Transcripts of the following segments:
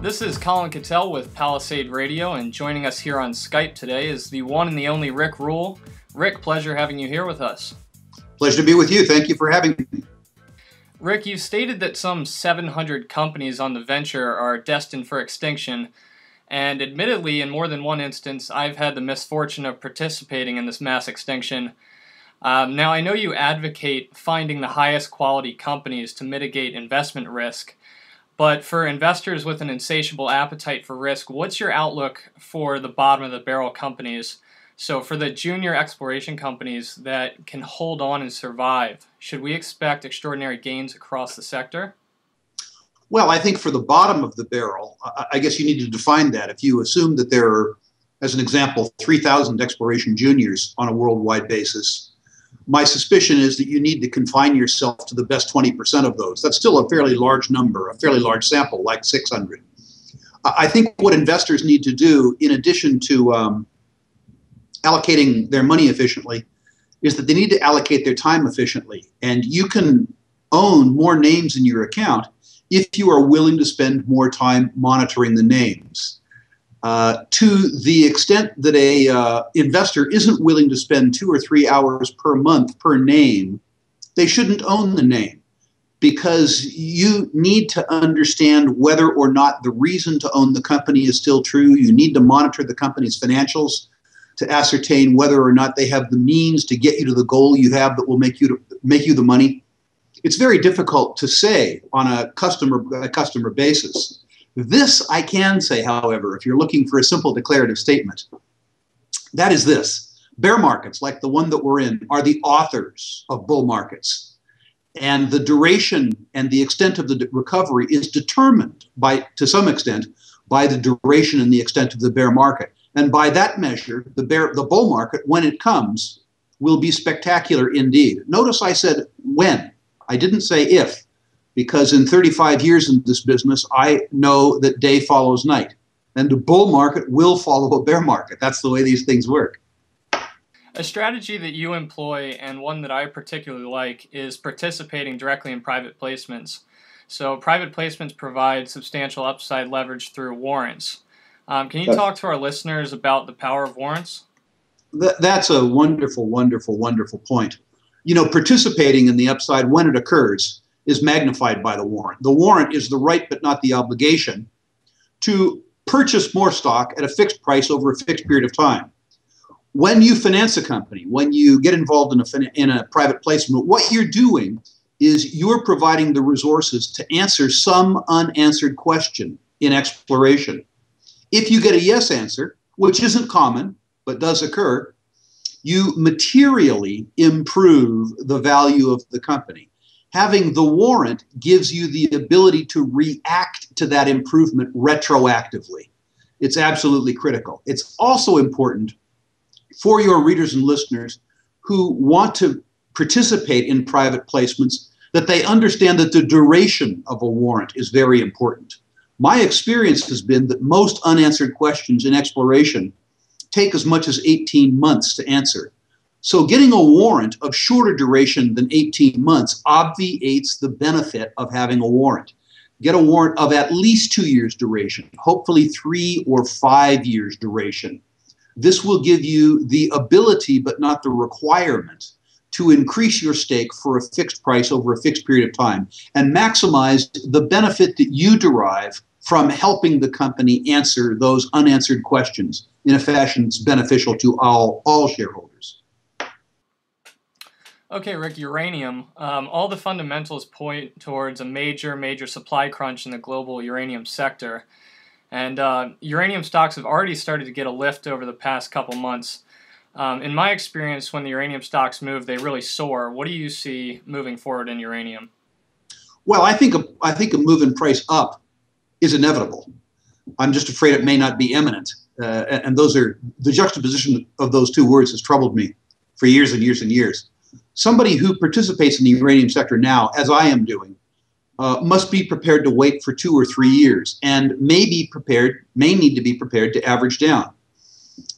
This is Colin Cattell with Palisade Radio, and joining us here on Skype today is the one and the only Rick Rule. Rick, pleasure having you here with us. Pleasure to be with you. Thank you for having me. Rick, you stated that some 700 companies on the venture are destined for extinction, and admittedly, in more than one instance, I've had the misfortune of participating in this mass extinction. Now, I know you advocate finding the highest quality companies to mitigate investment risk, but for investors with an insatiable appetite for risk, what's your outlook for the bottom of the barrel companies? So for the junior exploration companies that can hold on and survive, should we expect extraordinary gains across the sector? Well, I think for the bottom of the barrel, I guess you need to define that. If you assume that there are, as an example, 3,000 exploration juniors on a worldwide basis, my suspicion is that you need to confine yourself to the best 20% of those. That's still a fairly large number, a fairly large sample, like 600. I think what investors need to do, in addition to allocating their money efficiently, is that they need to allocate their time efficiently. And you can own more names in your account if you are willing to spend more time monitoring the names. To the extent that a investor isn't willing to spend 2 or 3 hours per month per name, they shouldn't own the name, because you need to understand whether or not the reason to own the company is still true. You need to monitor the company's financials to ascertain whether or not they have the means to get you to the goal you have that will make you the money. It's very difficult to say on a customer basis. This I can say, however, if you're looking for a simple declarative statement, that is this: bear markets, like the one that we're in, are the authors of bull markets. And the duration and the extent of the recovery is determined to some extent, by the duration and the extent of the bear market. And by that measure, the bull market, when it comes, will be spectacular indeed. Notice I said when. I didn't say if, because in 35 years in this business, I know that day follows night. And the bull market will follow a bear market. That's the way these things work. A strategy that you employ, and one that I particularly like, is participating directly in private placements. So private placements provide substantial upside leverage through warrants. Can you talk to our listeners about the power of warrants? That's a wonderful, wonderful, wonderful point. You know, participating in the upside when it occurs is magnified by the warrant. The warrant is the right but not the obligation to purchase more stock at a fixed price over a fixed period of time. When you finance a company, when you get involved in a private placement, what you're doing is you're providing the resources to answer some unanswered question in exploration. If you get a yes answer, which isn't common but does occur, you materially improve the value of the company. Having the warrant gives you the ability to react to that improvement retroactively. It's absolutely critical. It's also important for your readers and listeners who want to participate in private placements that they understand that the duration of a warrant is very important. My experience has been that most unanswered questions in exploration take as much as 18 months to answer. So getting a warrant of shorter duration than 18 months obviates the benefit of having a warrant. Get a warrant of at least 2 years duration, hopefully 3 or 5 years duration. This will give you the ability, but not the requirement, to increase your stake for a fixed price over a fixed period of time and maximize the benefit that you derive from helping the company answer those unanswered questions in a fashion that's beneficial to all shareholders. Okay, Rick, uranium. All the fundamentals point towards a major supply crunch in the global uranium sector. And uranium stocks have already started to get a lift over the past couple months. In my experience, when the uranium stocks move, they really soar. What do you see moving forward in uranium? Well, I think a move in price up is inevitable. I'm just afraid it may not be imminent. And the juxtaposition of those two words has troubled me for years and years and years. Somebody who participates in the uranium sector now, as I am doing, must be prepared to wait for 2 or 3 years and may need to be prepared to average down.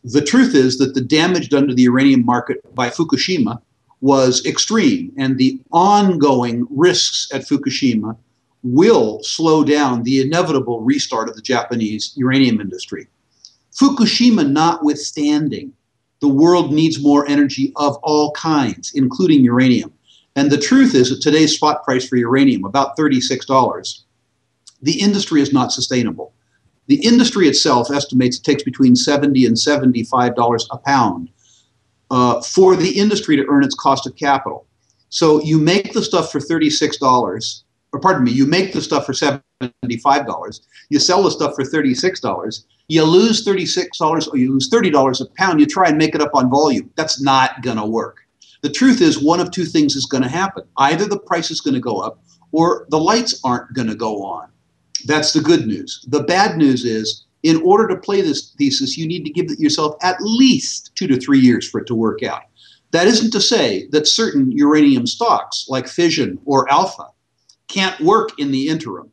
The truth is that the damage done to the uranium market by Fukushima was extreme, and the ongoing risks at Fukushima will slow down the inevitable restart of the Japanese uranium industry. Fukushima notwithstanding, the world needs more energy of all kinds, including uranium. And the truth is, at today's spot price for uranium, about $36, the industry is not sustainable. The industry itself estimates it takes between $70 and $75 a pound for the industry to earn its cost of capital. So you make the stuff for $36, or pardon me, you make the stuff for $75, you sell the stuff for $36, you lose $36 or you lose $30 a pound, you try and make it up on volume. That's not going to work. The truth is, one of two things is going to happen. Either the price is going to go up or the lights aren't going to go on. That's the good news. The bad news is, in order to play this thesis, you need to give yourself at least 2 to 3 years for it to work out. That isn't to say that certain uranium stocks like Fission or Alpha can't work in the interim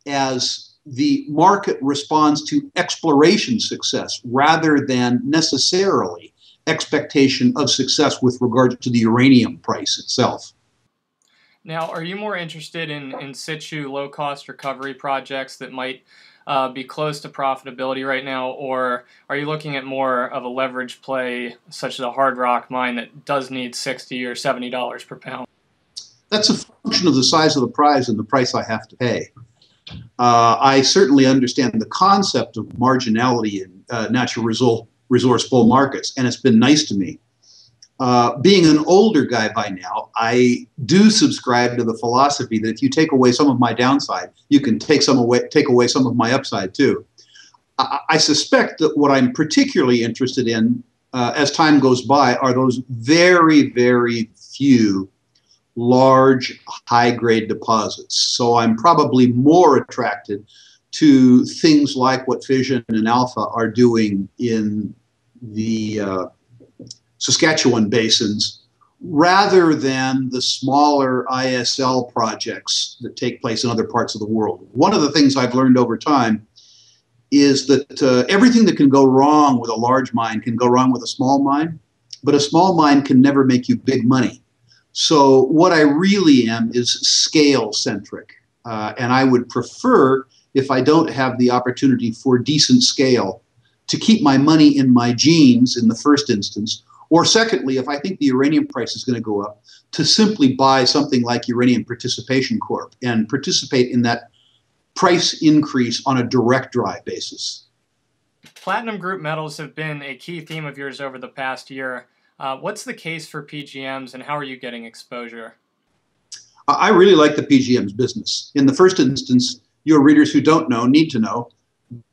as the market responds to exploration success rather than necessarily expectation of success with regard to the uranium price itself. Now, are you more interested in situ low-cost recovery projects that might be close to profitability right now, or are you looking at more of a leverage play such as a hard rock mine that does need $60 or $70 per pound? That's a function of the size of the prize and the price I have to pay. I certainly understand the concept of marginality in natural resource bull markets, and it's been nice to me. Being an older guy by now, I do subscribe to the philosophy that if you take away some of my downside, you can take away some of my upside too. I suspect that what I'm particularly interested in as time goes by are those very, very few large, high-grade deposits. So I'm probably more attracted to things like what Fission and Alpha are doing in the Saskatchewan basins, rather than the smaller ISL projects that take place in other parts of the world. One of the things I've learned over time is that everything that can go wrong with a large mine can go wrong with a small mine, but a small mine can never make you big money. So what I really am is scale-centric, and I would prefer, if I don't have the opportunity for decent scale, to keep my money in my jeans in the first instance, or secondly, if I think the uranium price is going to go up, to simply buy something like Uranium Participation Corp and participate in that price increase on a direct drive basis. Platinum group metals have been a key theme of yours over the past year. What's the case for PGMs, and how are you getting exposure? I really like the PGMs business. In the first instance, your readers who don't know need to know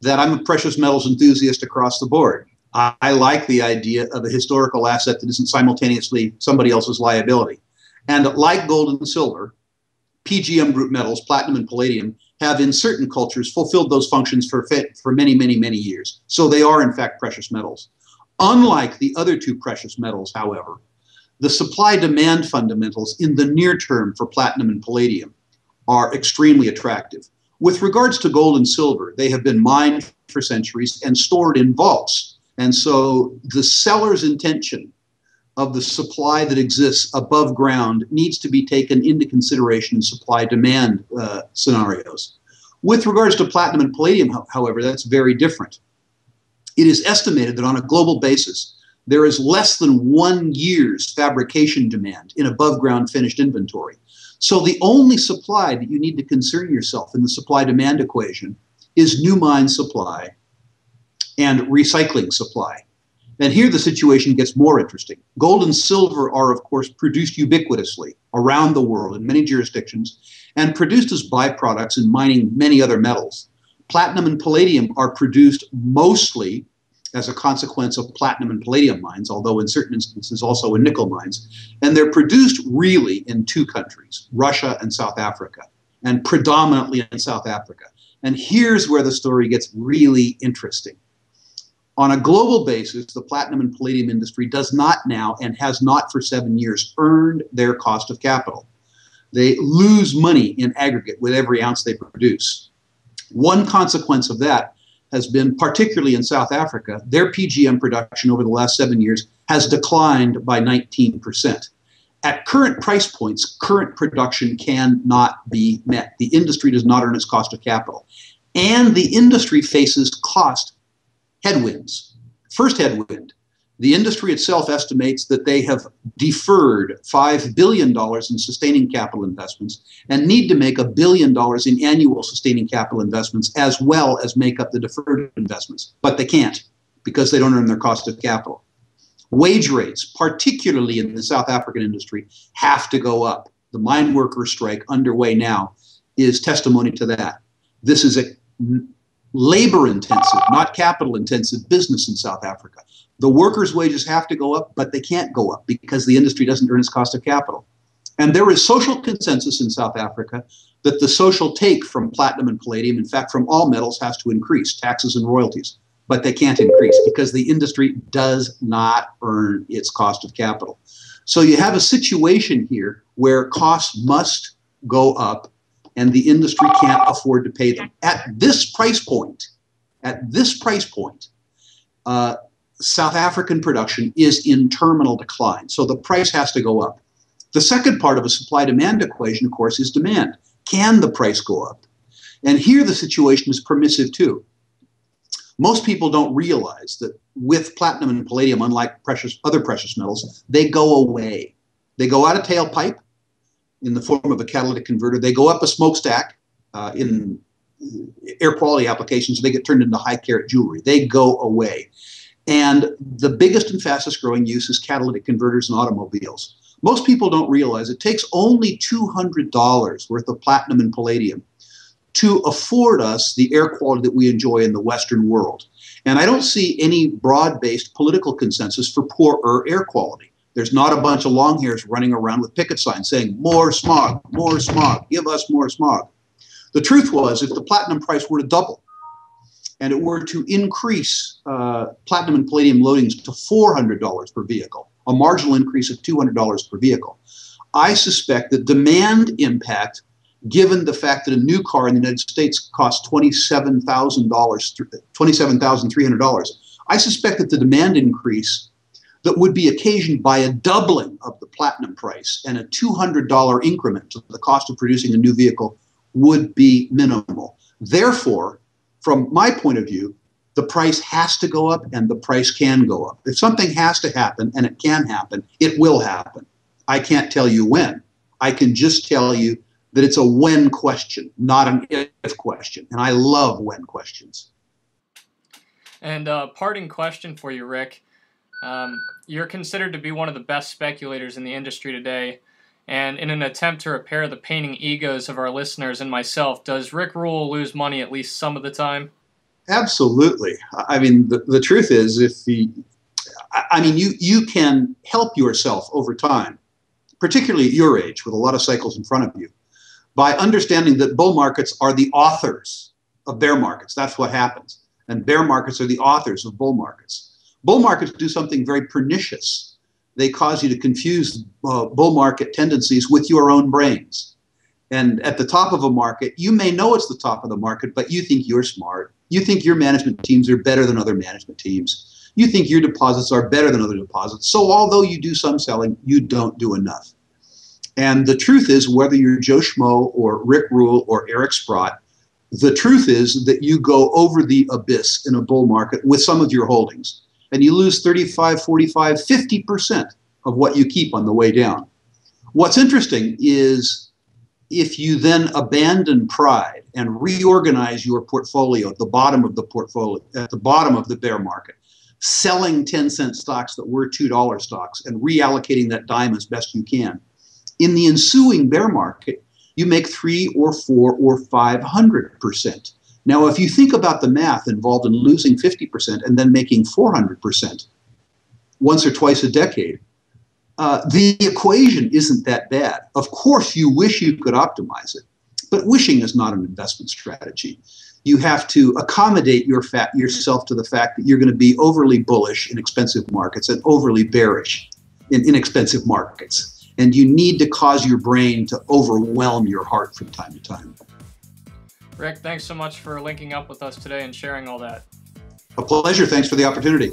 that I'm a precious metals enthusiast across the board. I like the idea of a historical asset that isn't simultaneously somebody else's liability. And like gold and silver, PGM group metals, platinum and palladium, have in certain cultures fulfilled those functions for many, many, many years. So they are in fact precious metals. Unlike the other two precious metals, however, the supply-demand fundamentals in the near term for platinum and palladium are extremely attractive. With regards to gold and silver, they have been mined for centuries and stored in vaults. And so the seller's intention of the supply that exists above ground needs to be taken into consideration in supply-demand scenarios. With regards to platinum and palladium, however, that's very different. It is estimated that on a global basis, there is less than 1 year's fabrication demand in above-ground finished inventory. So the only supply that you need to concern yourself in the supply-demand equation is new mine supply and recycling supply. And here the situation gets more interesting. Gold and silver are, of course, produced ubiquitously around the world in many jurisdictions and produced as byproducts in mining many other metals. Platinum and palladium are produced mostly as a consequence of platinum and palladium mines, although in certain instances also in nickel mines. And they're produced really in two countries, Russia and South Africa, and predominantly in South Africa. And here's where the story gets really interesting. On a global basis, the platinum and palladium industry does not now, and has not for 7 years, earned their cost of capital. They lose money in aggregate with every ounce they produce. One consequence of that has been, particularly in South Africa, their PGM production over the last 7 years has declined by 19%. At current price points, current production cannot be met. The industry does not earn its cost of capital. And the industry faces cost headwinds. First headwind, the industry itself estimates that they have deferred $5 billion in sustaining capital investments and need to make $1 billion in annual sustaining capital investments as well as make up the deferred investments. But they can't because they don't earn their cost of capital. Wage rates, particularly in the South African industry, have to go up. The mine worker strike underway now is testimony to that. This is a labor-intensive, not capital-intensive business in South Africa. The workers' wages have to go up, but they can't go up because the industry doesn't earn its cost of capital. And there is social consensus in South Africa that the social take from platinum and palladium, in fact, from all metals, has to increase, taxes and royalties. But they can't increase because the industry does not earn its cost of capital. So you have a situation here where costs must go up and the industry can't afford to pay them. At this price point, South African production is in terminal decline. So the price has to go up. The second part of a supply-demand equation, of course, is demand. Can the price go up? And here the situation is permissive too. Most people don't realize that with platinum and palladium, unlike other precious metals, they go away. They go out of tailpipe in the form of a catalytic converter. They go up a smokestack in air quality applications. They get turned into high carat jewelry. They go away. And the biggest and fastest growing use is catalytic converters in automobiles. Most people don't realize it takes only $200 worth of platinum and palladium to afford us the air quality that we enjoy in the Western world. And I don't see any broad-based political consensus for poorer air quality. There's not a bunch of long hairs running around with picket signs saying, more smog, give us more smog. The truth was, if the platinum price were to double and it were to increase platinum and palladium loadings to $400 per vehicle, a marginal increase of $200 per vehicle, I suspect the demand impact, given the fact that a new car in the United States costs $27,300, I suspect that the demand increase that would be occasioned by a doubling of the platinum price and a $200 increment to the cost of producing a new vehicle would be minimal. Therefore, from my point of view, the price has to go up and the price can go up. If something has to happen, and it can happen, it will happen. I can't tell you when. I can just tell you that it's a when question, not an if question. And I love when questions. And parting question for you, Rick. You're considered to be one of the best speculators in the industry today. And in an attempt to repair the painting egos of our listeners and myself, does Rick Rule lose money at least some of the time? Absolutely. I mean, the truth is, you can help yourself over time, particularly at your age with a lot of cycles in front of you, by understanding that bull markets are the authors of bear markets. That's what happens. And bear markets are the authors of bull markets. Bull markets do something very pernicious. They cause you to confuse bull market tendencies with your own brains. And at the top of a market, you may know it's the top of the market, but you think you're smart. You think your management teams are better than other management teams. You think your deposits are better than other deposits. So although you do some selling, you don't do enough. And the truth is, whether you're Joe Schmo or Rick Rule or Eric Sprott, the truth is that you go over the abyss in a bull market with some of your holdings, and you lose 35, 45, 50% of what you keep on the way down. What's interesting is if you then abandon pride and reorganize your portfolio at the bottom of the portfolio, at the bottom of the bear market, selling 10-cent stocks that were $2 stocks and reallocating that dime as best you can, in the ensuing bear market, you make 3 or 4 or 500%. Now, if you think about the math involved in losing 50% and then making 400% once or twice a decade, the equation isn't that bad. Of course, you wish you could optimize it, but wishing is not an investment strategy. You have to accommodate yourself to the fact that you're going to be overly bullish in expensive markets and overly bearish in inexpensive markets. And you need to cause your brain to overwhelm your heart from time to time. Rick, thanks so much for linking up with us today and sharing all that. A pleasure. Thanks for the opportunity.